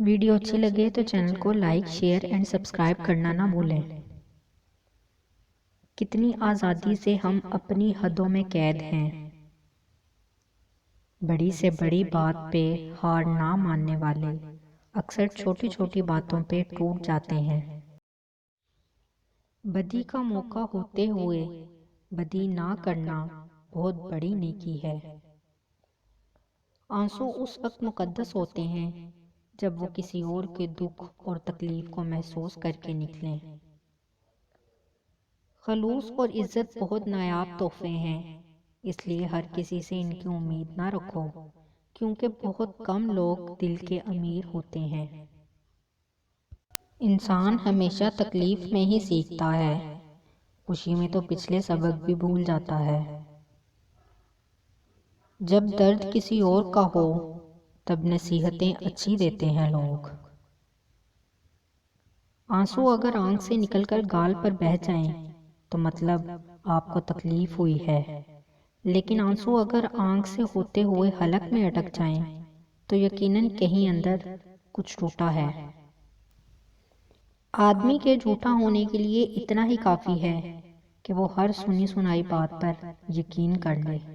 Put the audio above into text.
Video اچھی لگے تو چینل کو لائک، شیئر اینڈ سبسکرائب کرنا نہ بھولیں۔ کتنی آزادی سے ہم اپنی حدوں میں قید ہیں۔ بڑی سے بڑی بات پہ ہار نہ ماننے والے اکثر چھوٹی چھوٹی باتوں پہ ٹوٹ جاتے ہیں۔ بدی کا موقع ہوتے ہوئے بدی نہ کرنا بہت بڑی نیکی ہے۔ آنسو اس وقت مقدس ہوتے ہیں جب وہ کسی اور کے دکھ اور تکلیف کو محسوس کر کے نکلیں۔ خلوص اور عزت بہت نایاب تحفے ہیں، اس لیے ہر کسی سے ان کی امید نہ رکھو، کیونکہ بہت کم لوگ دل کے امیر ہوتے ہیں۔ انسان ہمیشہ تکلیف میں ہی سیکھتا ہے، خوشی میں تو پچھلے سبق بھی بھول جاتا ہے۔ جب درد کسی اور کا ہو تب نصیحتیں اچھی دیتے ہیں لوگ۔ آنسو اگر آنکھ سے نکل کر گال پر بہہ جائیں تو مطلب آپ کو تکلیف ہوئی ہے، لیکن آنسو اگر آنکھ سے ہوتے ہوئے حلق میں اٹک جائیں تو یقیناً کہیں اندر کچھ ٹوٹا ہے۔ آدمی کے جھوٹا ہونے کے لیے اتنا ہی کافی ہے کہ وہ ہر سنی سنائی بات پر یقین کر لے۔